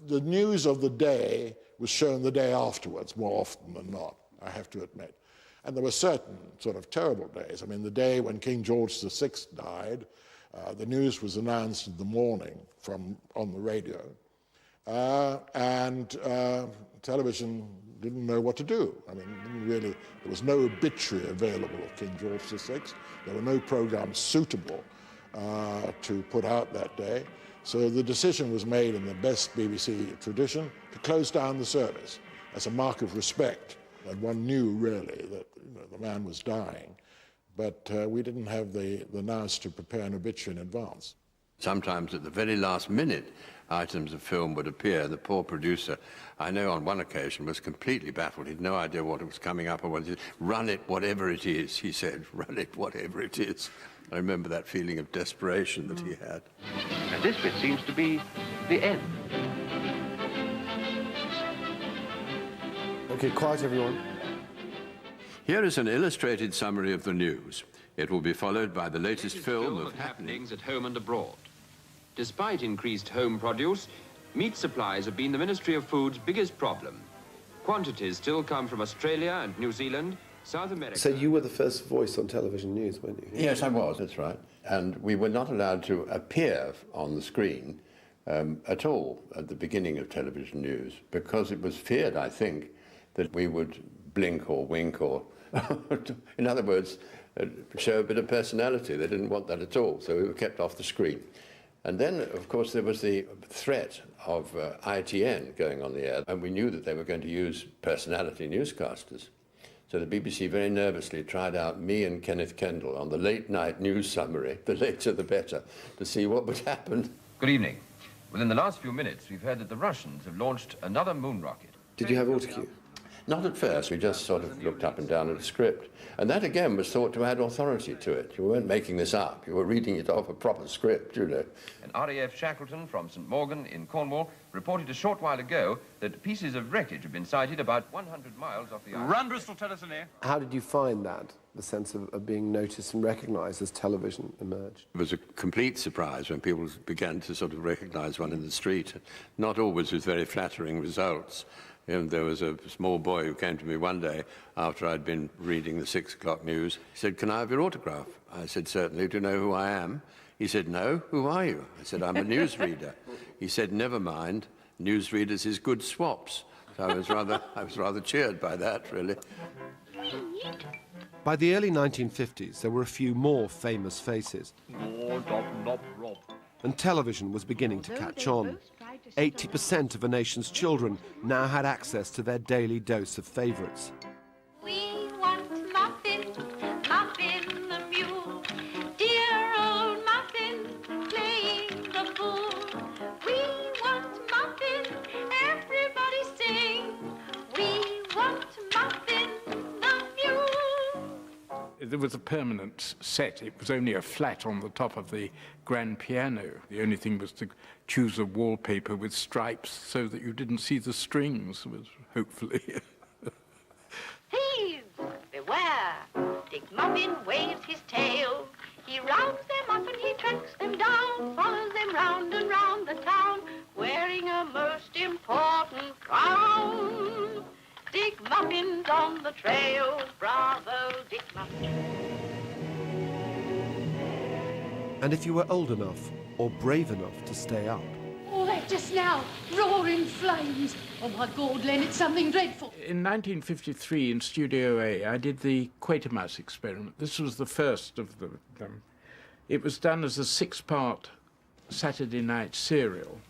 The news of the day was shown the day afterwards, more often than not, I have to admit. And there were certain sort of terrible days. I mean, the day when King George VI died, the news was announced in the morning on the radio, and television didn't know what to do. I mean, there was no obituary available of King George VI. There were no programs suitable to put out that day. So the decision was made in the best BBC tradition to close down the service as a mark of respect. And one knew really that the man was dying. but we didn't have the nous to prepare an obituary in advance. Sometimes at the very last minute, items of film would appear. The poor producer, I know on one occasion, was completely baffled. He had no idea what was coming up or what it is. Run it, whatever it is, he said. Run it, whatever it is. I remember that feeling of desperation that he had. And this bit seems to be the end. Okay, quiet everyone. Here is an illustrated summary of the news. It will be followed by the latest film of happenings at home and abroad. Despite increased home produce, meat supplies have been the Ministry of Food's biggest problem. Quantities still come from Australia and New Zealand, South America... So you were the first voice on television news, weren't you? Yes, I was, that's right. And we were not allowed to appear on the screen at all at the beginning of television news, because it was feared, I think, that we would blink or wink or, in other words, show a bit of personality. They didn't want that at all, so we were kept off the screen. And then, of course, there was the threat of ITN going on the air, and we knew that they were going to use personality newscasters. So the BBC very nervously tried out me and Kenneth Kendall on the late-night news summary, the later the better, to see what would happen. Good evening. Within the last few minutes, we've heard that the Russians have launched another moon rocket. Did you have autocue? Not at first. We just sort of looked up and down at a script. And that, again, was thought to add authority to it. You weren't making this up. You were reading it off a proper script, you know. And RAF Shackleton from St. Morgan in Cornwall reported a short while ago that pieces of wreckage have been sighted about 100 miles off the island. Run, Bristol, tell us in here. How did you find that, the sense of being noticed and recognised as television emerged? It was a complete surprise when people began to sort of recognise one in the street, not always with very flattering results. And there was a small boy who came to me one day after I'd been reading the 6 o'clock news. He said, "Can I have your autograph?" I said, "Certainly. Do you know who I am?" He said, "No. Who are you?" I said, "I'm a newsreader." He said, "Never mind. Newsreaders is good swaps." So I was rather cheered by that, really. By the early 1950s, there were a few more famous faces. And television was beginning to catch on. 80% of a nation's children now had access to their daily dose of favourites. We want Muffin, Muffin the mule, dear old Muffin playing the fool. We want Muffin, everybody sing. We want Muffin the mule. There was a permanent set. It was only a flat on the top of the grand piano. The only thing was to choose a wallpaper with stripes so that you didn't see the strings, was hopefully. Thieves, beware! Dick Muffin waves his tail. He rounds them up and he tracks them down, follows them round and round the town, wearing a most important crown. Dick Muffin's on the trail, bravo, Dick Muffin. And if you were old enough or brave enough to stay up, Oh, that just now, roaring flames. Oh, my God, Len, it's something dreadful. In 1953, in Studio A, I did the Quatermass experiment. This was the first of them. It was done as a 6-part Saturday night serial.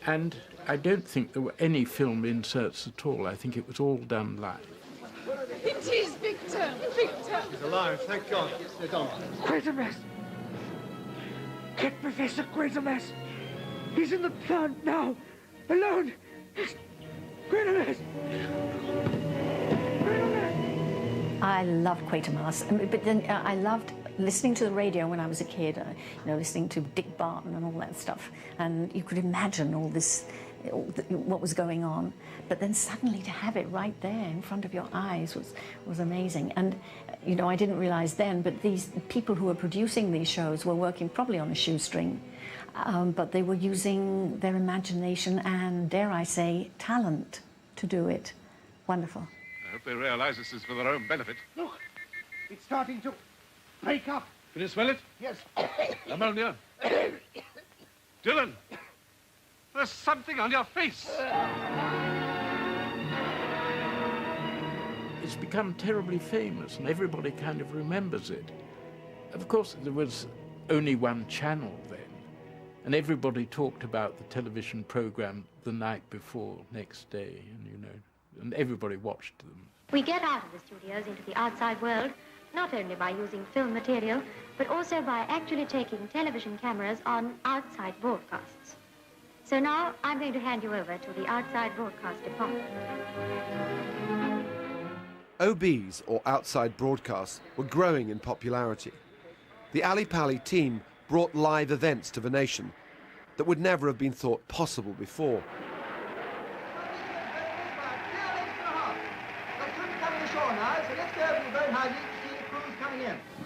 And I don't think there were any film inserts at all. I think it was all done live. It is Victor, Victor. He's alive, thank God. Sit down. Quatermass! Get Professor Quatermass! He's in the plant now, alone. Quatermass! I loved Quatermass, but then I loved listening to the radio when I was a kid, you know, listening to Dick Barton and all that stuff, and you could imagine all this, what was going on, but then suddenly to have it right there in front of your eyes was amazing. And you know, I didn't realize then, but these people who were producing these shows were working probably on a shoestring, but they were using their imagination and, dare I say, talent to do it. Wonderful. I hope they realize this is for their own benefit. Look, it's starting to break up. Can you smell it? Yes. Ammonia. Dylan, there's something on your face. It's become terribly famous, and everybody kind of remembers it. Of course, there was only one channel then, and everybody talked about the television program the night before, next day, and you know, and everybody watched them. We get out of the studios into the outside world not only by using film material, but also by actually taking television cameras on outside broadcasts. So now I'm going to hand you over to the outside broadcast department. OBs, or outside broadcasts, were growing in popularity. The Ali Pali team brought live events to the nation that would never have been thought possible before.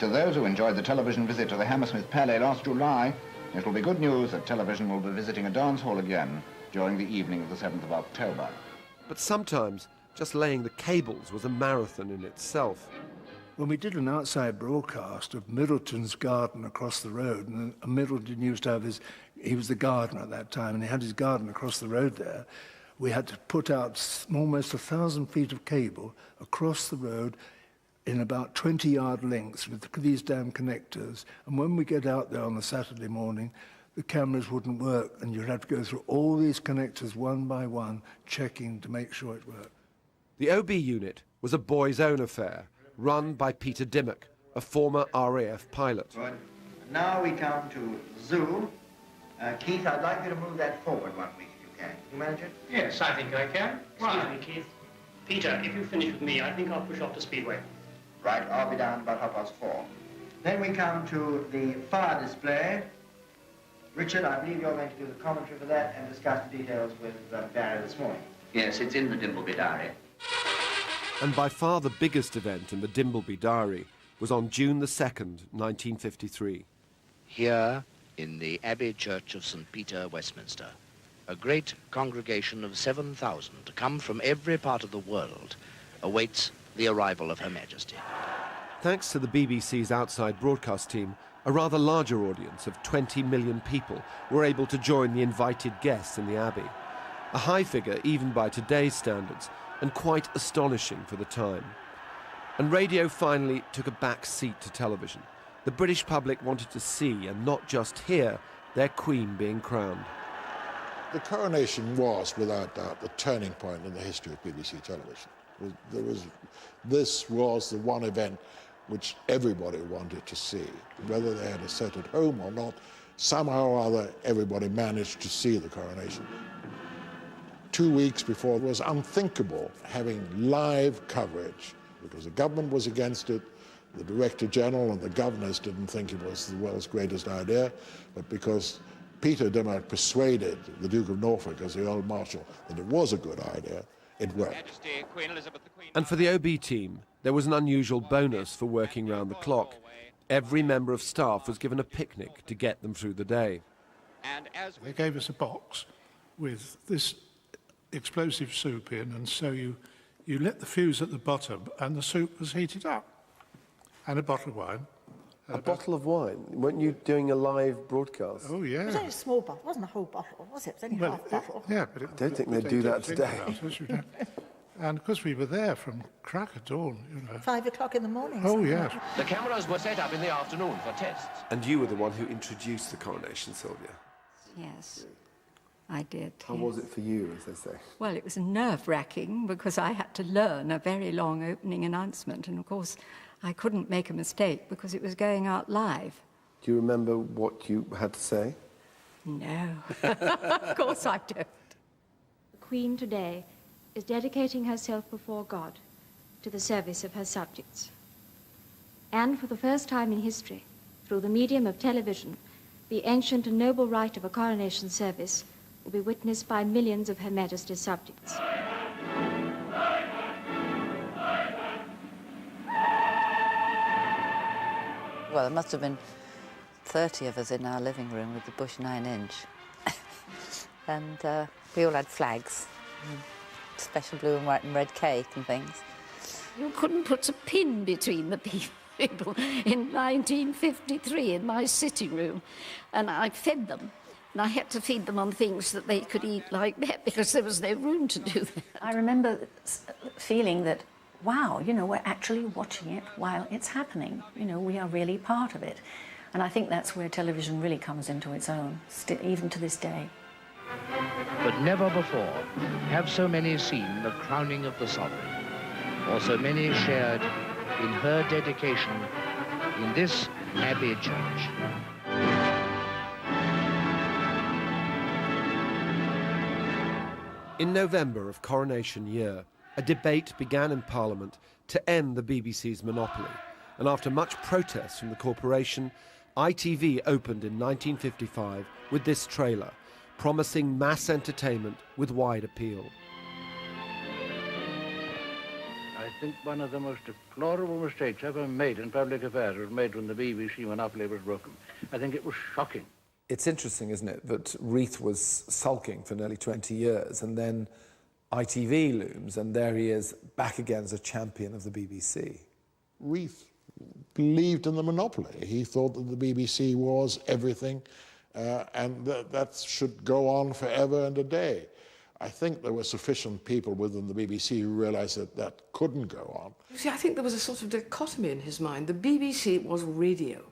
To those who enjoyed the television visit to the Hammersmith Palais last July, it will be good news that television will be visiting a dance hall again during the evening of the 7th of October. But sometimes just laying the cables was a marathon in itself. When we did an outside broadcast of Middleton's garden across the road, and Middleton used to have he was the gardener at that time, and he had his garden across the road there, we had to put out almost 1,000 feet of cable across the road in about 20-yard lengths with these damn connectors. And when we get out there on the Saturday morning, the cameras wouldn't work, and you'd have to go through all these connectors one by one, checking to make sure it worked. The OB unit was a boys' own affair, run by Peter Dimmock, a former RAF pilot. Good. Now we come to Zulu. Keith, I'd like you to move that forward 1 week if you can. Can you manage it? Yes, I think I can. Right. Excuse me, Keith. Peter, if you finish with me, I think I'll push off to Speedway. Right, I'll be down about 4:30. Then we come to the fire display. Richard, I believe you're going to do the commentary for that and discuss the details with Barry this morning. Yes, it's in the Dimbleby Diary. And by far the biggest event in the Dimbleby Diary was on June the 2nd, 1953. Here, in the Abbey Church of St. Peter, Westminster, a great congregation of 7,000, come from every part of the world, awaits the arrival of Her Majesty. Thanks to the BBC's outside broadcast team, a rather larger audience of 20 million people were able to join the invited guests in the Abbey. A high figure even by today's standards, and quite astonishing for the time. And radio finally took a back seat to television. The British public wanted to see, and not just hear, their Queen being crowned. The coronation was, without doubt, the turning point in the history of BBC television. This was the one event which everybody wanted to see. Whether they had a set at home or not, somehow or other everybody managed to see the coronation. 2 weeks before, it was unthinkable having live coverage because the government was against it, the Director General and the governors didn't think it was the world's greatest idea, but because Peter Dimmock persuaded the Duke of Norfolk as the Earl Marshal that it was a good idea, it worked. And for the OB team, there was an unusual bonus for working round the clock. Every member of staff was given a picnic to get them through the day. They gave us a box with this explosive soup in, and so you lit the fuse at the bottom and the soup was heated up. And a bottle of wine. A bottle of wine? Weren't you doing a live broadcast? Oh, yeah. It was only a small bottle. It wasn't a whole bottle, was it? It was only half a bottle. Yeah, but I don't think they'd do that today. And because we were there from crack of dawn, 5 o'clock in the morning. Oh, yes. The cameras were set up in the afternoon for tests. And you were the one who introduced the coronation, Sylvia. Yes, I did. How was it for you, as they say? Well, it was nerve-wracking because I had to learn a very long opening announcement, and of course I couldn't make a mistake because it was going out live. Do you remember what you had to say? No, of course I don't. The Queen today is dedicating herself before God to the service of her subjects. And for the first time in history, through the medium of television, the ancient and noble rite of a coronation service will be witnessed by millions of Her Majesty's subjects. Well, there must have been 30 of us in our living room with the Bush 9-inch. And we all had flags, special blue and white and red cake and things. You couldn't put a pin between the people in 1953 in my sitting room, and I fed them. And I had to feed them on things that they could eat like that because there was no room to do that. I remember feeling that, wow, we're actually watching it while it's happening. We are really part of it. And I think that's where television really comes into its own, even to this day. But never before have so many seen the crowning of the sovereign, or so many shared in her dedication in this Abbey church. In November of Coronation Year, a debate began in Parliament to end the BBC's monopoly, and after much protest from the corporation, ITV opened in 1955 with this trailer, promising mass entertainment with wide appeal. I think one of the most deplorable mistakes ever made in public affairs was made when the BBC monopoly was broken. I think it was shocking. It's interesting, isn't it, that Reith was sulking for nearly 20 years, and then ITV looms, and there he is back again as a champion of the BBC. Reith believed in the monopoly. He thought that the BBC was everything, and that should go on forever and a day. I think there were sufficient people within the BBC who realised that that couldn't go on. You see, I think there was a sort of dichotomy in his mind. The BBC was radio,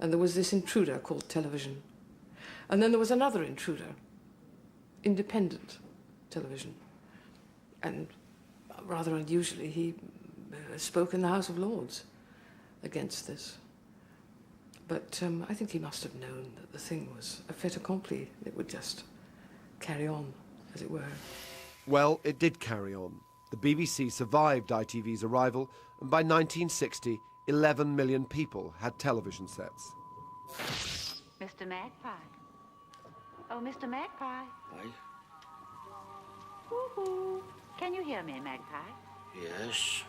and there was this intruder called television. And then there was another intruder, independent television. And rather unusually, he spoke in the House of Lords against this. But I think he must have known that the thing was a fait accompli. It would just carry on, as it were. Well, it did carry on. The BBC survived ITV's arrival, and by 1960, 11 million people had television sets. Mr. Magpie. Oh, Mr. Magpie. Aye? Woo-hoo. Can you hear me, Magpie? Yes.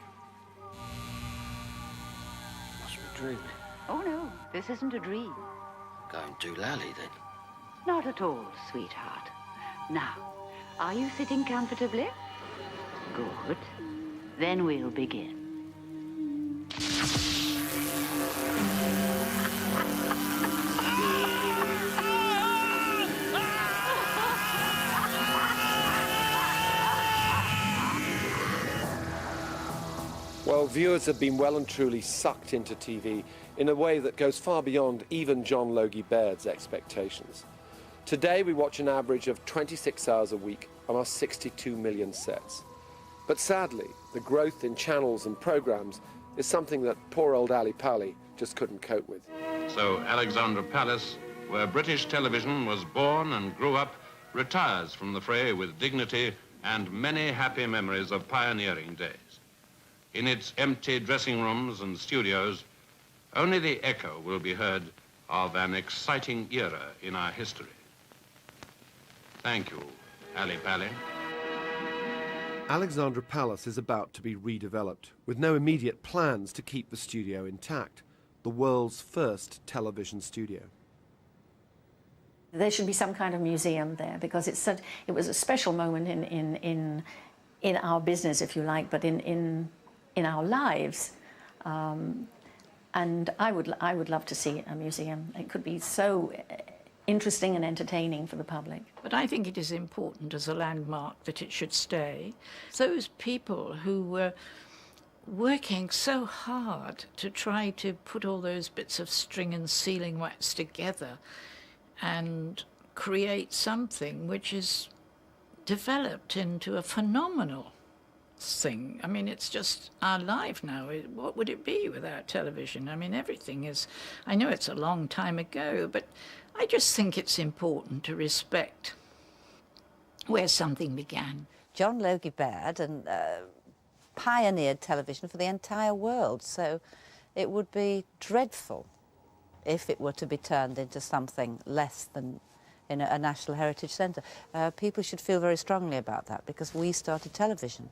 Must be dreaming. Oh, no, this isn't a dream. Going too lally, then. Not at all, sweetheart. Now, are you sitting comfortably? Good. Then we'll begin. Well, viewers have been well and truly sucked into TV in a way that goes far beyond even John Logie Baird's expectations. Today we watch an average of 26 hours a week on our 62 million sets. But sadly, the growth in channels and programmes is something that poor old Ali Pali just couldn't cope with. So Alexandra Palace, where British television was born and grew up, retires from the fray with dignity and many happy memories of pioneering days. In its empty dressing rooms and studios, only the echo will be heard of an exciting era in our history. Thank you, Ali Pali. Alexandra Palace is about to be redeveloped, with no immediate plans to keep the studio intact, the world's first television studio. There should be some kind of museum there, because it was a special moment in our business, if you like, but in our lives. And I would love to see a museum. It could be so interesting and entertaining for the public. But I think it is important as a landmark that it should stay. Those people who were working so hard to try to put all those bits of string and sealing wax together and create something which is developed into a phenomenal thing. I mean, it's just our life now. What would it be without television? I mean, everything is... I know it's a long time ago, but I just think it's important to respect where something began. John Logie Baird pioneered television for the entire world, so it would be dreadful if it were to be turned into something less than in a National Heritage Centre. People should feel very strongly about that, because we started television.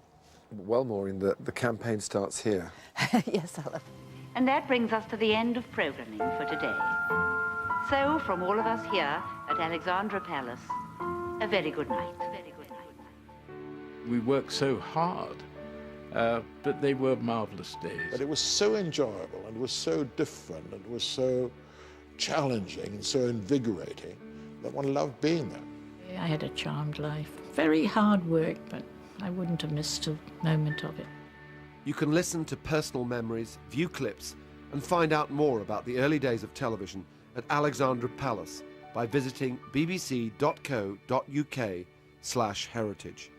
Well, Maureen, the campaign starts here. Yes, Alan. And that brings us to the end of programming for today. So, from all of us here at Alexandra Palace, a very good night. Very good night. We worked so hard, but they were marvellous days. But it was so enjoyable, and it was so different, and it was so challenging and so invigorating that one loved being there. I had a charmed life. Very hard work, but I wouldn't have missed a moment of it. You can listen to personal memories, view clips, and find out more about the early days of television at Alexandra Palace by visiting bbc.co.uk/heritage.